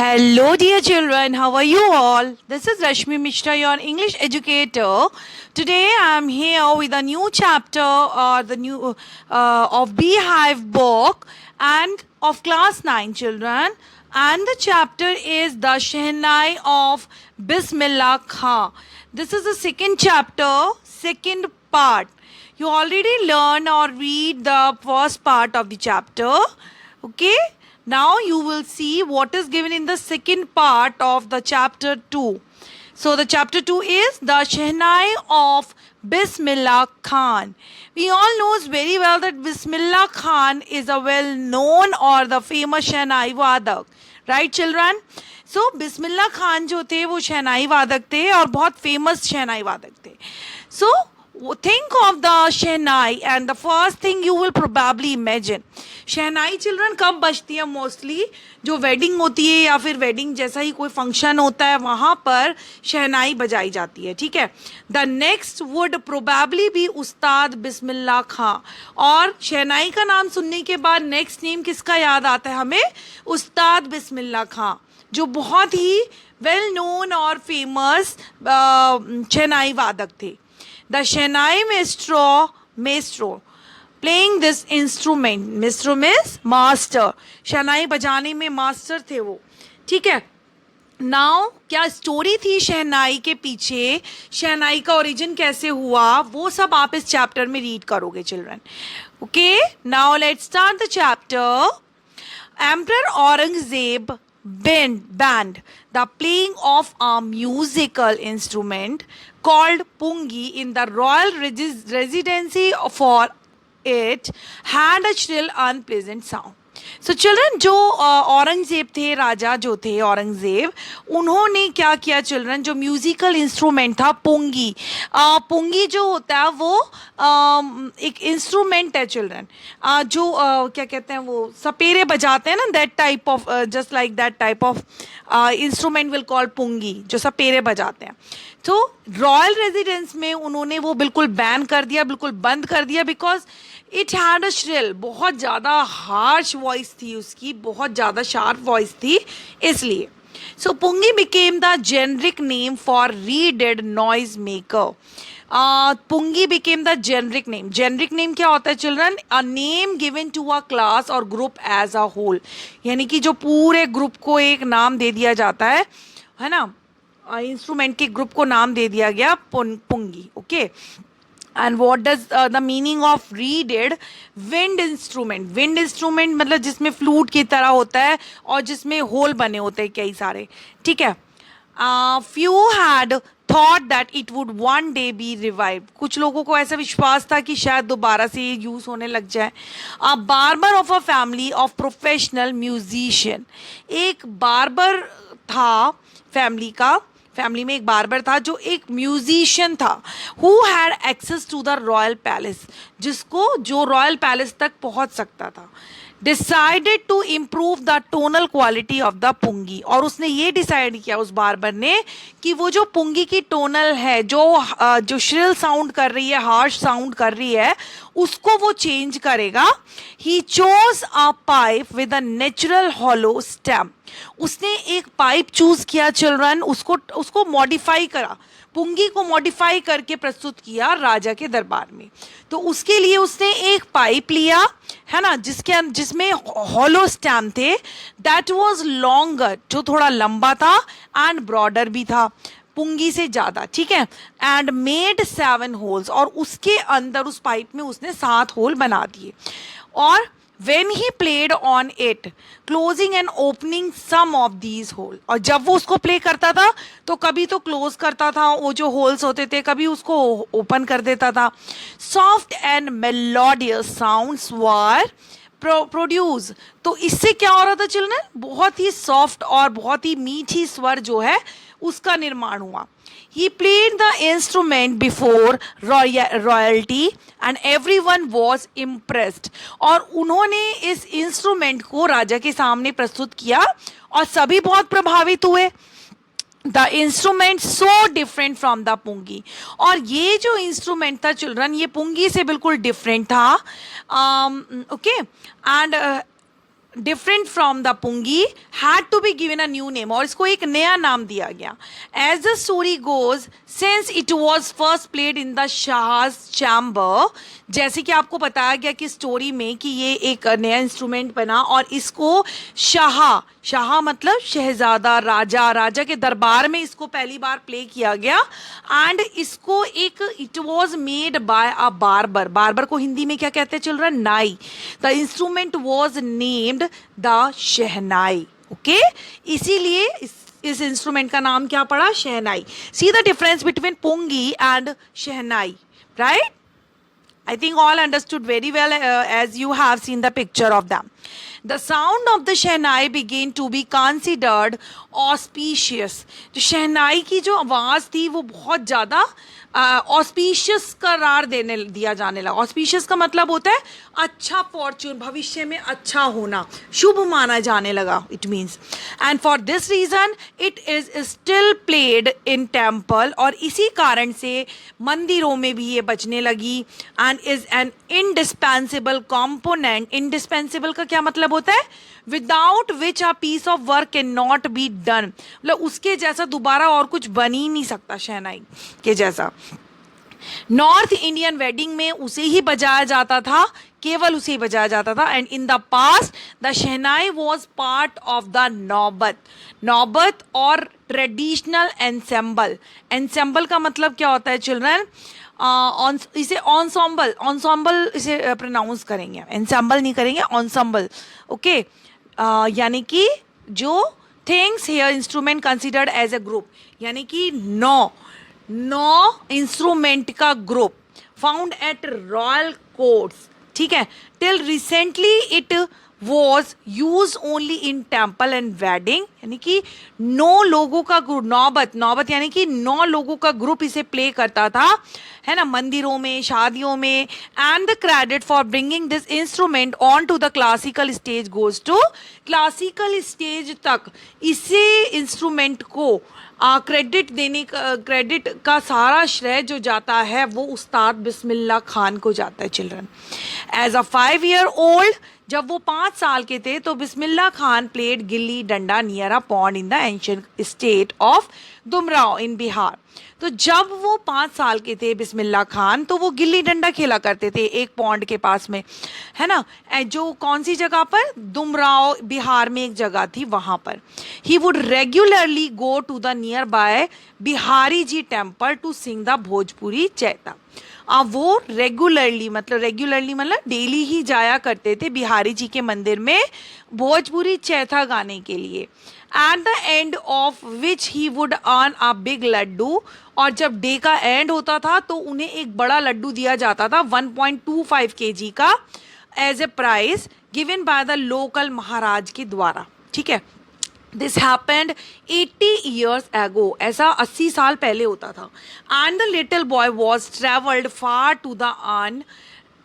Hello, dear children. How are you all? This is Rashmi Mishra, your English educator. Today, I am here with a new chapter, the new of Beehive book, and of class 9 children. And the chapter is the Shehnai of Bismillah Khan. This is the second chapter, second part. You already learned or read the first part of the chapter. Okay. Now you will see what is given in the second part of the chapter 2. So the chapter 2 is the Shehnai of Bismillah Khan. We all knows very well that Bismillah Khan is a well known or the famous Shehnai Vadak. Right children? So Bismillah Khan जो थे वो शहनाई वादक थे और बहुत famous shehnai वादक थे. So think of the shehnai and the first thing you will probably imagine. Shehnai children कब बजती है मोस्टली जो वेडिंग होती है या फिर वेडिंग जैसा ही कोई फंक्शन होता है वहाँ पर शहनाई बजाई जाती है. ठीक है. The next would probably be उस्ताद बिस्मिल्लाह खां. और शहनाई का नाम सुनने के बाद नेक्स्ट नेम किसका याद आता है हमें? उस्ताद बिस्मिल्लाह खां जो बहुत ही वेल नोन और फेमस शहनाई वादक थे. The shehnai maestro playing this instrument. Maestro means master. Shehnai बजाने में मास्टर थे वो. ठीक है. नाउ क्या स्टोरी थी शहनाई के पीछे, शहनाई का ओरिजिन कैसे हुआ, वो सब आप इस चैप्टर में रीड करोगे children. Okay. Now let's start the chapter. Emperor Aurangzeb banned the playing of a musical instrument called pungi in the royal residency, for it had a shrill unpleasant sound. So children, जो औरंगजेब थे, राजा जो थे औरंगजेब, उन्होंने क्या किया children, जो musical instrument था पुंगी. पुंगी जो होता है वो एक इंस्ट्रूमेंट है चिल्ड्रन, जो क्या कहते हैं वो सपेरे बजाते हैं ना, that type of just like that type of instrument will call pungi, जो सपेरे बजाते हैं. तो रॉयल रेजिडेंस में उन्होंने वो बिल्कुल बैन कर दिया, बिल्कुल बंद कर दिया, because it had a shrill, बहुत ज़्यादा हार्श वॉइस थी उसकी, बहुत ज़्यादा शार्प वॉइस थी इसलिए. So pungi became the generic name for reeded noise maker. Pungi became the generic name. Generic name क्या होता है children? A name given to a class or group as a whole. यानी कि जो पूरे ग्रुप को एक नाम दे दिया जाता है ना, इंस्ट्रूमेंट के ग्रुप को नाम दे दिया गया pungi. Okay. And what does the meaning of reeded? Wind instrument. Wind instrument मतलब जिसमें फ्लूट की तरह होता है और जिसमें होल बने होते हैं कई सारे. ठीक है. Few had thought that it would one day be revive. कुछ लोगों को ऐसा विश्वास था कि शायद दोबारा से ये यूज होने लग जाए. A barber of a family of professional musician. एक बार्बर था फैमिली में एक बार्बर था जो एक म्यूजिशियन था. Who had access to the royal palace, जो रॉयल पैलेस तक पहुंच सकता था. Decided to improve the tonal quality of the pungi. और उसने ये डिसाइड किया उस बार्बर ने कि वो जो पुंगी की टोनल है, जो श्रिल साउंड कर रही है, हार्श साउंड कर रही है, उसको वो चेंज करेगा. He chose a pipe with a natural hollow stem. उसने एक पाइप चूज किया चिल्ड्रन, उसको मॉडिफाई करा, पुंगी को मॉडिफाई करके प्रस्तुत किया राजा के दरबार में. तो उसके लिए उसने एक पाइप लिया है ना, जिसमें हॉलो स्टेम थे. दैट वाज लॉन्गर, जो थोड़ा लंबा था, एंड ब्रॉडर भी था पुंगी से ज्यादा. ठीक है. And made 7 holes. और उसके अंदर उस पाइप में उसने 7 होल बना दिए. और when he played on it, closing and opening some of these holes. और जब वो उसको प्ले करता था तो कभी तो क्लोज करता था वो जो होल्स होते थे, कभी उसको ओपन कर देता था. Soft and melodious sounds were produce. तो इससे क्या हो रहा था चिल्ड्रन? बहुत ही सॉफ्ट और बहुत ही मीठी स्वर जो है उसका निर्माण हुआ. He played the instrument before royalty and everyone was impressed. और उन्होंने इस इंस्ट्रूमेंट को राजा के सामने प्रस्तुत किया और सभी बहुत प्रभावित हुए. The instrument so different from the pungi. और ये जो इंस्ट्रूमेंट था चिल्ड्रन, ये पुंगी से बिल्कुल डिफरेंट था. Okay. And different from the pungi had to be given a new name, और इसको एक नया नाम दिया गया. As the story goes, since it was first played in the Shah's chamber, जैसे कि आपको बताया गया कि स्टोरी में कि ये एक नया इंस्ट्रूमेंट बना और इसको शाह मतलब शहजादा, राजा के दरबार में इसको पहली बार प्ले किया गया. एंड इसको एक it was made by a barber को हिंदी में क्या कहते हैं चिल्ड्रन? नाई. The instrument was named the shehnai. Okay, इसीलिए इस इंस्ट्रूमेंट का नाम क्या पड़ा? Shehnai. See the difference between pungi and shehnai, right? I think all understood very well as you have seen the picture of them. The sound of the shehnai began to be considered auspicious. जो शहनाई की जो आवाज़ थी वो बहुत ज़्यादा ऑस्पिशियस करार दिया जाने लगा. ऑस्पिशियस का मतलब होता है अच्छा फॉर्च्यून, भविष्य में अच्छा होना, शुभ माना जाने लगा. It means and for this reason it is still played in temple, और इसी कारण से मंदिरों में भी ये बजने लगी. And is an indispensable component. Indispensable का क्या मतलब होता है? Without which a piece of work can not be done, मतलब उसके जैसा दोबारा और कुछ बन ही नहीं सकता शहनाई के जैसा. नॉर्थ इंडियन वेडिंग में उसे ही बजाया जाता था, केवल उसे ही बजाया जाता था. And in the past the shehnai was part of the नौबत और ट्रेडिशनल एंसेम्बल. एंसेम्बल का मतलब क्या होता है चिल्ड्रन? इसे ऑन्सॉम्बल इसे प्रोनाउंस करेंगे, एंसेम्बल नहीं करेंगे, ऑन्सॉम्बल. ओके, यानी कि जो things here instrument considered as a group, यानी कि नौ इंस्ट्रूमेंट का group found at royal courts. ठीक है, till recently it was use only in temple and wedding, यानी कि 9 लोगों का ग्रुप, नौबत यानी कि 9 लोगों का ग्रुप इसे प्ले करता था, है ना, मंदिरों में, शादियों में. And the credit for bringing this instrument on to the classical stage goes to, classical stage तक इसे इंस्ट्रूमेंट को क्रेडिट का सारा श्रेय जो जाता है वो उस्ताद बिस्मिल्लाह खान को जाता है children. As a 5 year old, जब वो 5 साल के थे तो Bismillah Khan played gilli danda near a pond in the ancient state of Dumraon in Bihar. तो जब वो 5 साल के थे बिस्मिल्लाह खान, तो वो गिल्ली डंडा खेला करते थे एक पॉन्ड के पास में, है ना, जो कौन सी जगह पर? दुमराव, बिहार में एक जगह थी, वहाँ पर. He would regularly go to the nearby Bihari ji temple to sing the Bhojpuri chaita. वो रेगुलरली मतलब डेली ही जाया करते थे बिहारी जी के मंदिर में भोजपुरी चैथा गाने के लिए. At the end of which he would earn a big laddoo, और जब डे का एंड होता था तो उन्हें एक बड़ा लड्डू दिया जाता था 1.25 kg का, as a prize given by the local Maharaj के द्वारा. ठीक है, दिस हैपेंड 80 years ago, ऐसा 80 साल पहले होता था. And the little boy was travelled far to the earn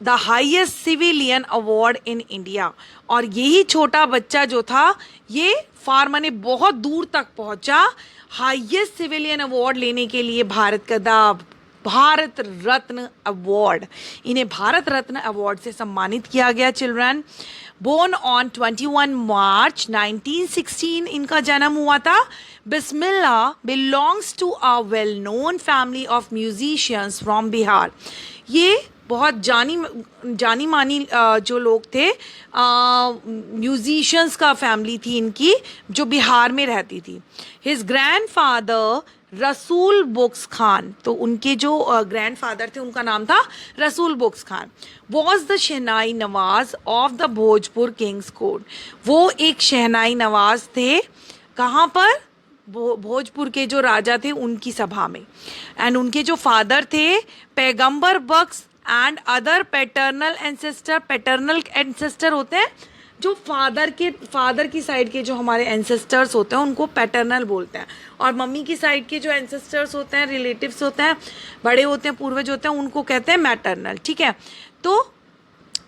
the highest civilian award in India. और यही छोटा बच्चा जो था ये फार माने बहुत दूर तक पहुंचा हाइएस्ट सिविलियन अवार्ड लेने के लिए, भारत रत्न अवार्ड. इन्हें भारत रत्न अवार्ड से सम्मानित किया गया चिल्ड्रन. बोर्न ऑन 21 March 1916 इनका जन्म हुआ था. Bismillah belongs to a well known family of musicians from Bihar. ये बहुत जानी मानी जो लोग थे, म्यूजिशियंस का फैमिली थी इनकी, जो बिहार में रहती थी. हिज ग्रैंडफादर रसूल बुक्स खान, तो उनके जो ग्रैंडफादर थे उनका नाम था रसूल books Khan, was the shehnai Nawaz of the Bhojpur Kings court. वो एक शहनाई नवाज थे, कहाँ पर? भोजपुर के जो राजा थे उनकी सभा में. एंड उनके जो फादर थे पैगंबर बख्श एंड अदर पैटर्नल एंसेस्टर होते हैं, जो फादर की साइड के जो हमारे एंसेस्टर्स होते हैं उनको पैटर्नल बोलते हैं, और मम्मी की साइड के जो एंसेस्टर्स होते हैं, रिलेटिव्स होते हैं, बड़े होते हैं, पूर्वज होते हैं, उनको कहते हैं मैटर्नल. ठीक है, तो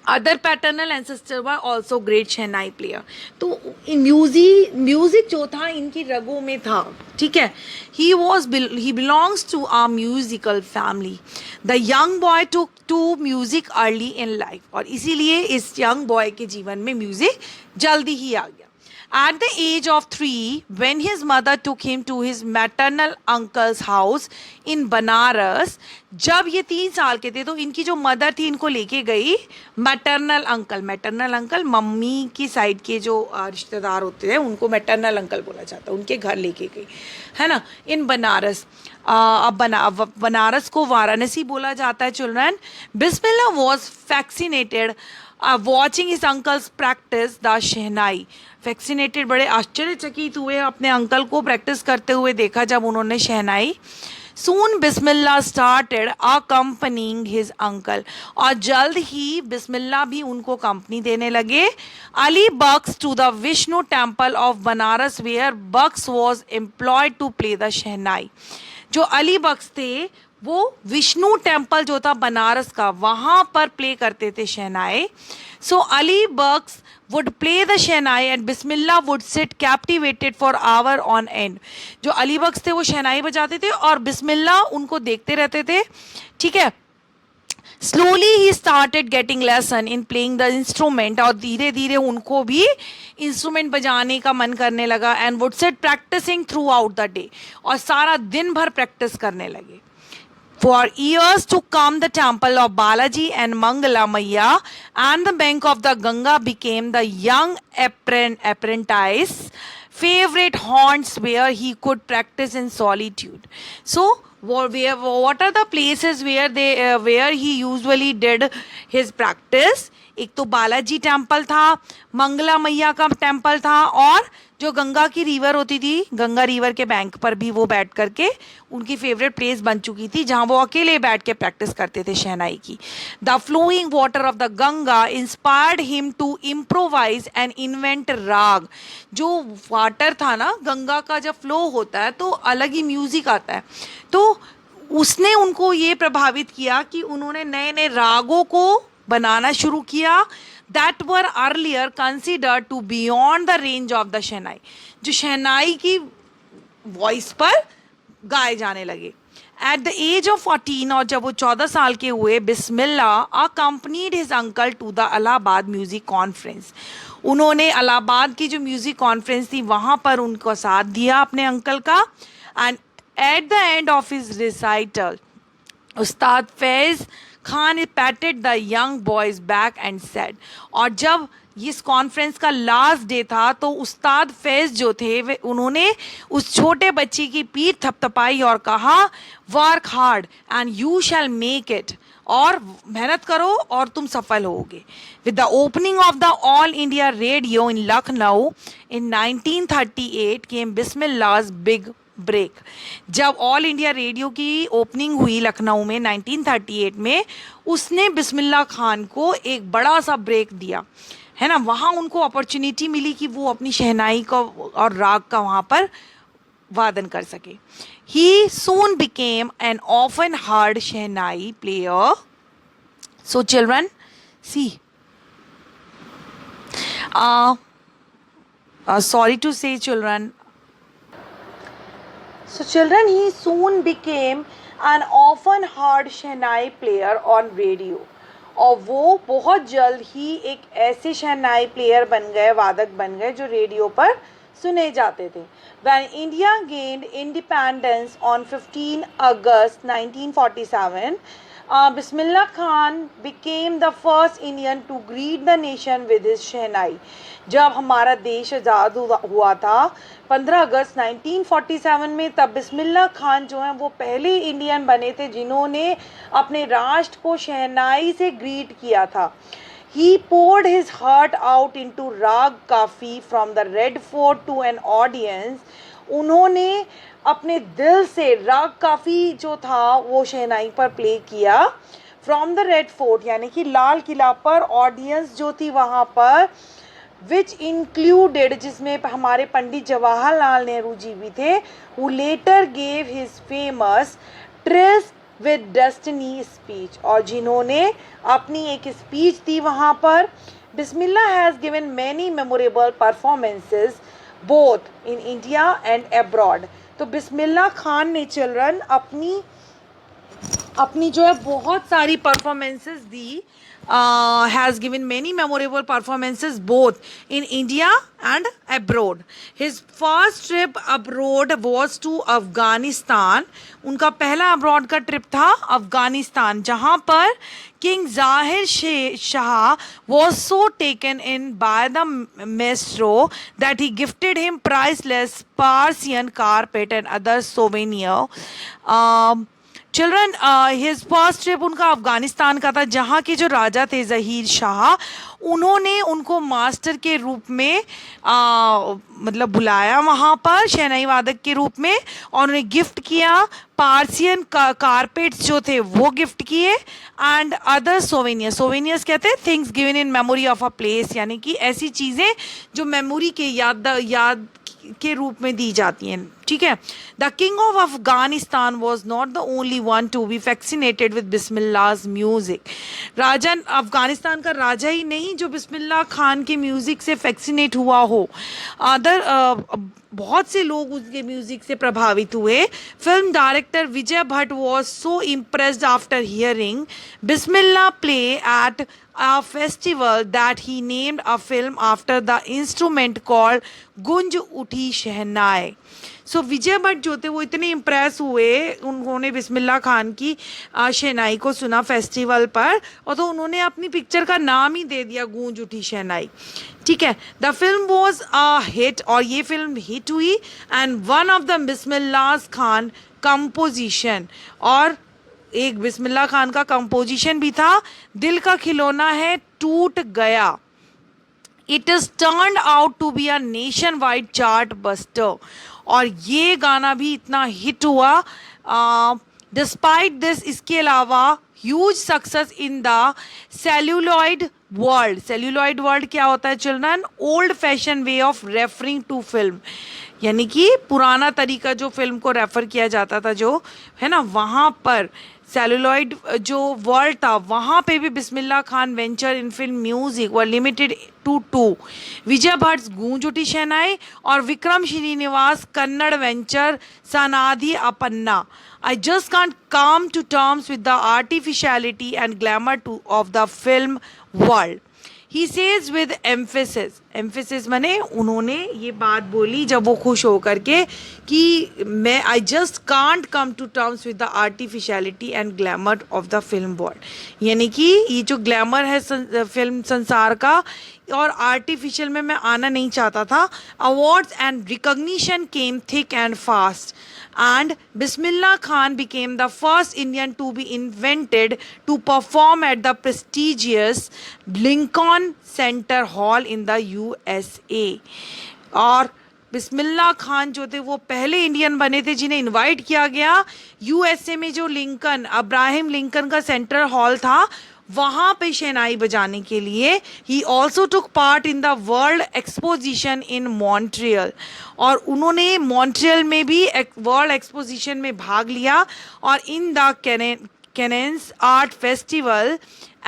other paternal ancestor were also great shehnai player. तो म्यूजिक जो था इनकी रगों में था, ठीक है. He belongs to our musical family. The young boy took to music early in life. और इसीलिए इस यंग बॉय के जीवन में म्यूजिक जल्दी ही आ गया. At the age of 3, when his mother took him to his maternal uncle's house in Banaras, जब ये 3 साल के थे तो इनकी जो मदर थी इनको लेके गई मैटरनल अंकल मम्मी की साइड के जो रिश्तेदार होते हैं उनको मैटरनल अंकल बोला जाता है, उनके घर लेके गई, है ना, इन बनारस. अब बनारस को वाराणसी बोला जाता है. Children, Bismillah was fascinated watching his uncles practice the shehnai. Fascinated, बड़े आश्चर्यचकित हुए अपने अंकल को प्रैक्टिस करते हुए देखा जब उन्होंने shehnai. Soon Bismillah started accompanying his uncle. और जल्द ही बिस्मिल्लाह भी उनको कंपनी देने लगे. Ali Bux to the Vishnu temple of Banaras where Bux was employed to play the shehnai. जो अली बक्स थे वो विष्णु टेम्पल जो था बनारस का, वहाँ पर प्ले करते थे शहनाई. सो अली बक्स would play the shehnai and Bismillah would sit captivated for hour on end. जो अली बक्स थे वो शहनाई बजाते थे और बिस्मिल्लाह उनको देखते रहते थे, ठीक है. Slowly he started getting lesson in playing the instrument. और धीरे धीरे उनको भी इंस्ट्रूमेंट बजाने का मन करने लगा. and would sit practicing throughout the day. और सारा दिन भर प्रैक्टिस करने लगे. For years to come, the temple of Balaji and Mangala Maiya and the bank of the Ganga became the young apprentice favorite haunts where he could practice in solitude. So, what are the places where he usually did his practice? एक तो Balaji temple था, मंगला मैया का temple था, और जो गंगा की river होती थी, गंगा रिवर के बैंक पर भी वो बैठ करके उनकी फेवरेट प्लेस बन चुकी थी जहाँ वो अकेले बैठ के प्रैक्टिस करते थे शहनाई की. The flowing water of the Ganga inspired him to improvise and invent raga. जो वाटर था ना गंगा का, जब फ्लो होता है तो अलग ही म्यूजिक आता है. तो उसने उनको ये प्रभावित किया कि उन्होंने नए नए रागों को बनाना शुरू किया. That were earlier considered to beyond the range of the shehnai. जो शहनाई की वॉइस पर गाए जाने लगे. एट द एज ऑफ 14, और जब वो 14 साल के हुए, Bismillah accompanied his uncle to the Allahabad music conference. उन्होंने इलाहाबाद की जो म्यूजिक कॉन्फ्रेंस थी वहाँ पर उनको साथ दिया अपने अंकल का. And at the end of his recital Ustad Faiyaz Khan patted the young boy's back and said. और जब इस कॉन्फ्रेंस का लास्ट डे था तो उस्ताद फैज़ जो थे वे उन्होंने उस छोटे बच्चे की पीठ थपथपाई और कहा, work hard and you shall make it. और मेहनत करो और तुम सफल होगे. With the opening of the All India Radio in Lucknow in 1938 came Bismillah's big break. जब ऑल इंडिया रेडियो की ओपनिंग हुई लखनऊ में 1938 में, उसने बिस्मिल्लाह खान को एक बड़ा सा ब्रेक दिया, है ना. वहाँ उनको अपॉर्चुनिटी मिली कि वो अपनी शहनाई का और राग का वहाँ पर वादन कर सके. He soon became an often heard shehnai player. So children see, sorry to say children. So children, he soon became an often heard shehnai player on radio. और वो बहुत जल्द ही एक ऐसे शहनाई प्लेयर बन गए, वादक बन गए जो रेडियो पर सुने जाते थे. When India gained independence on 15 August 1947, Bismillah Khan became the first Indian to greet the nation with his शहनाई. जब हमारा देश आज़ाद हुआ था 15 अगस्त 1947 में, तब बिस्मिल्लाह खान जो हैं वो पहले इंडियन बने थे जिन्होंने अपने राष्ट्र को शहनाई से ग्रीट किया था. He poured his heart out into राग काफ़ी from the Red Fort to an audience. उन्होंने अपने दिल से राग काफ़ी जो था वो शहनाई पर प्ले किया. फ्रॉम द रेड फोर्ट यानी कि लाल किला पर ऑडियंस जो थी वहाँ पर, विच इंक्लूडेड जिसमें हमारे पंडित जवाहरलाल नेहरू जी भी थे, who later gave his famous tryst with destiny speech, और जिन्होंने अपनी एक स्पीच दी वहाँ पर. Bismillah has given many memorable performances both in India and abroad. तो बिस्मिल्लाह खान ने चिल्ड्रन अपनी जो है बहुत सारी performances the. Has given many memorable performances both in India and abroad. His first trip abroad was to Afghanistan. उनका पहला abroad का ट्रिप था अफगानिस्तान, जहाँ पर King Zahir Shah was so taken in by the maestro that he gifted him priceless Persian carpet and other souvenir. Children, his first trip उनका अफगानिस्तान का था, जहाँ के जो राजा थे ज़हीर शाह, उन्होंने उनको मास्टर के रूप में मतलब बुलाया वहाँ पर शहनाई वादक के रूप में, और उन्हें गिफ्ट किया. पार्सियन कारपेट्स जो थे वो गिफ्ट किए, एंड अदर सोवेनियर्स कहते हैं things given in memory of a place, यानी कि ऐसी चीज़ें जो मेमोरी के याद के रूप में दी जाती हैं. ठीक है. The king of Afghanistan was not the only one to be fascinated with Bismillah's music. राजा अफगानिस्तान का राजा ही नहीं जो बिस्मिल्लाह खान के म्यूजिक से फैक्सिनेट हुआ हो, बहुत से लोग उसके म्यूजिक से प्रभावित हुए. Film director Vijay Bhatt was so impressed after hearing Bismillah play at a festival that he named a film after the instrument called गुंज उठी शहनाई. सो विजय भट्ट जो थे वो इतने इम्प्रेस हुए, उन्होंने बिस्मिल्लाह खान की शहनाई को सुना फेस्टिवल पर, और तो उन्होंने अपनी पिक्चर का नाम ही दे दिया गूंज उठी शहनाई. ठीक है. The film was a hit, और ये फिल्म हिट हुई, and one of the Bismillah Khan composition, और एक बिस्मिल्लाह खान का कंपोजिशन भी था, दिल का खिलौना है टूट गया. It is turned out to be a nation wide chart buster, और ये गाना भी इतना हिट हुआ. डिस्पाइट दिस, इसके अलावा huge success in the celluloid world. Celluloid world क्या होता है children? Old fashion way of referring to film, यानी कि पुराना तरीका जो फिल्म को रेफर किया जाता था, जो है ना, वहाँ पर सेलुलॉइड जो वर्ल्ड था, वहाँ पे भी Bismillah Khan venture in film music were limited to 2. Vijay Bhatt Goonj Uthi Shehnai, और Vikram Srinivas Kannada venture Sanaadi Appanna. I just can't come to terms with the artificiality and glamour of the film world. He says with emphasis. Emphasis माने उन्होंने ये बात बोली जब वो खुश होकर के कि मैं I just can't come to terms with the artificiality and glamour of the film world. यानी कि ये जो ग्लैमर है फिल्म संसार का और आर्टिफिशियल में मैं आना नहीं चाहता था. Awards and recognition came thick and fast, and Bismillah Khan became the first Indian to be invited to perform at the prestigious Lincoln Center Hall in the USA. और बिस्मिल्लाह खान जो थे वो पहले इंडियन बने थे जिन्हें इनवाइट किया गया यूएसए में, जो लिंकन, अब्राहम लिंकन का सेंट्रल हॉल था, वहाँ पे शहनाई बजाने के लिए. He also took part in the world exposition in Montreal, और उन्होंने मॉन्ट्रियल में भी वर्ल्ड एक्सपोजिशन में भाग लिया, और in the Cannes art festival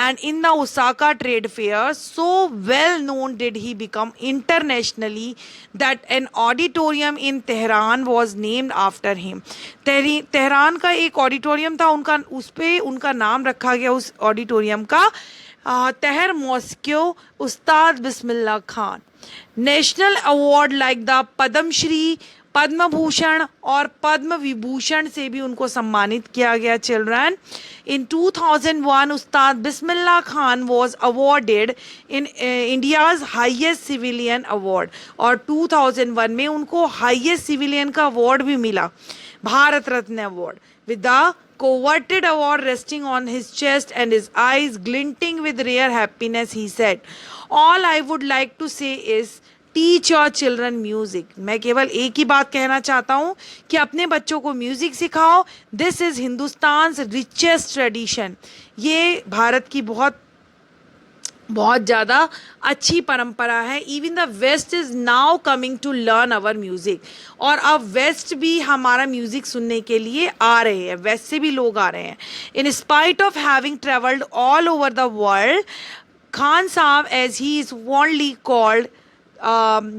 and in the Osaka trade fair. So well known did he become internationally that an auditorium in Tehran was named after him. Tehran का एक ऑडिटोरियम था, उनका उस पर उनका नाम रखा गया उस ऑडिटोरियम का, तहर मॉस्को Ustad Bismillah Khan. National award like the Padma Shri, Padma Bhushan और पद्म विभूषण से भी उनको सम्मानित किया गया. Children, in 2001 Ustad Bismillah Khan was awarded in India's highest civilian award, और 2001 में उनको हाईएस्ट सिविलियन का अवार्ड भी मिला, Bharat Ratna award, with the coveted award resting on his chest and his eyes glinting with rare happiness. He said, all I would like to say is teach your children music. मैं केवल एक ही बात कहना चाहता हूँ कि अपने बच्चों को म्यूजिक सिखाओ. This is Hindustan richest tradition. ये भारत की बहुत बहुत ज़्यादा अच्छी परंपरा है. Even the west is now coming to learn our music. और अब वेस्ट भी हमारा म्यूज़िक सुनने के लिए आ रहे हैं, वेस्ट से भी लोग आ रहे हैं. In spite of having travelled all over the world, Khan साहब एज ही इज़ वॉन्टली कॉल्ड,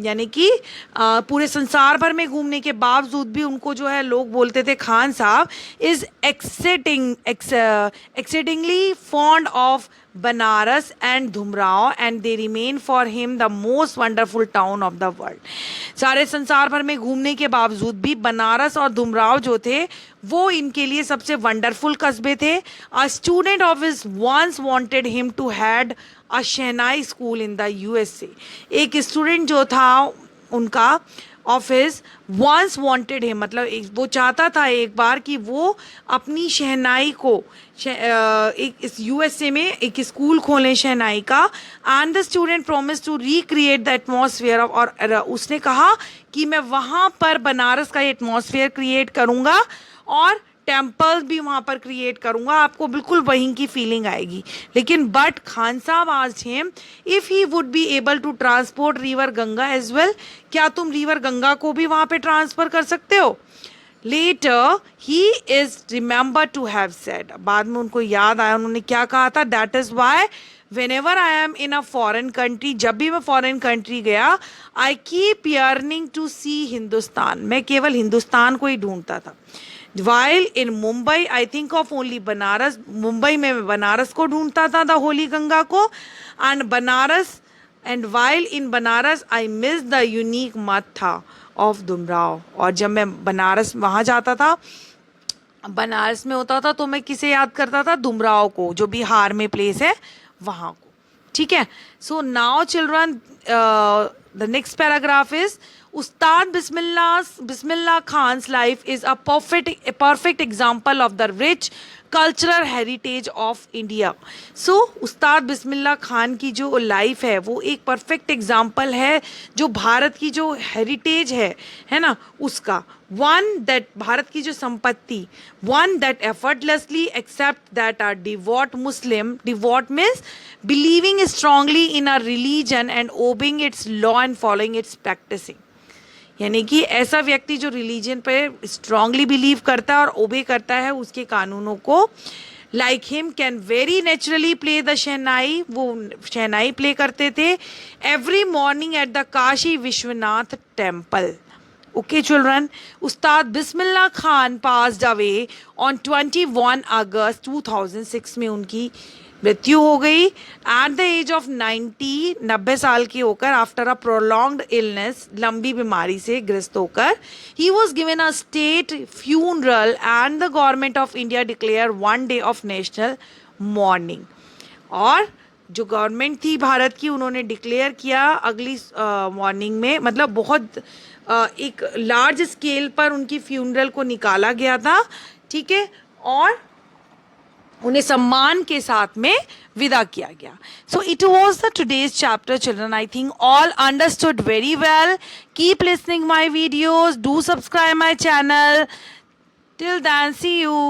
यानी कि पूरे संसार भर में घूमने के बावजूद भी उनको जो है लोग बोलते थे Khan Sahab, is exceedingly fond of Banaras and Dumraon and they remain for him the most wonderful town of the world. सारे संसार भर में घूमने के बावजूद भी बनारस और धुमराव जो थे वो इनके लिए सबसे वंडरफुल कस्बे थे. A student of his once wanted him to had a shehnai school in the USA. एक स्टूडेंट जो था उनका ऑफिस वंस वांटेड हिम, मतलब वो चाहता था एक बार कि वो अपनी शहनाई को एक इस यूएसए में एक स्कूल खोलें शहनाई का. And the student promise to recreate the atmosphere of, और उसने कहा कि मैं वहाँ पर बनारस का एटमॉस्फेयर क्रिएट करूँगा और टेम्पल्स भी वहाँ पर क्रिएट करूँगा, आपको बिल्कुल वहीं की फीलिंग आएगी. लेकिन but Khan Sahab asked him if he would be able to transport river Ganga as well, क्या तुम रिवर गंगा को भी वहाँ पे ट्रांसफ़र कर सकते हो. Later he is remember to have said, बाद में उनको याद आया उन्होंने क्या कहा था. That is why whenever I am in a foreign country, जब भी मैं फॉरेन कंट्री गया, I keep yearning to see Hindustan, मैं केवल हिंदुस्तान को ही ढूंढता था. While in Mumbai I think of only Banaras, Mumbai में मैं बनारस को ढूंढता था, द होली गंगा को. And Banaras, and while in Banaras I miss the unique matha of Dumraon. और जब मैं बनारस वहाँ जाता था, बनारस में होता था, तो मैं किसे याद करता था, डुमराव को, जो बिहार में प्लेस है वहाँ को. ठीक है. So now children, the next paragraph is Ustad Bismillah Khan's life is a perfect example of the rich cultural heritage of India. So Ustad Bismillah Khan की जो लाइफ है वो एक परफेक्ट एग्जाम्पल है जो भारत की जो हेरिटेज है ना उसका. वन दैट, भारत की जो संपत्ति, one that effortlessly accept that are devout Muslim, devout means believing strongly in a religion and obeying its law and following its practicing. यानी कि ऐसा व्यक्ति जो रिलीजन पे स्ट्रांगली बिलीव करता है और ओबे करता है उसके कानूनों को, like him can very naturally play the shehnai, वो शहनाई प्ले करते थे every morning at the Kashi Vishwanath temple. Okay children, Ustad Bismillah Khan passed away on 21 अगस्त 2006 में उनकी मृत्यु हो गई एट द एज ऑफ 90 साल की होकर, आफ्टर अ प्रोलॉन्ग्ड इलनेस, लंबी बीमारी से ग्रस्त होकर. He was given a state funeral and the government of India declare one day of national morning. और जो गवर्नमेंट थी भारत की उन्होंने डिक्लेयर किया अगली मॉर्निंग में, मतलब बहुत एक लार्ज स्केल पर उनकी फ्यूनरल को निकाला गया था. ठीक है. और उन्हें सम्मान के साथ में विदा किया गया. So it was the today's chapter children. I think all understood very well. Keep listening my videos, do subscribe my channel. Till then see you.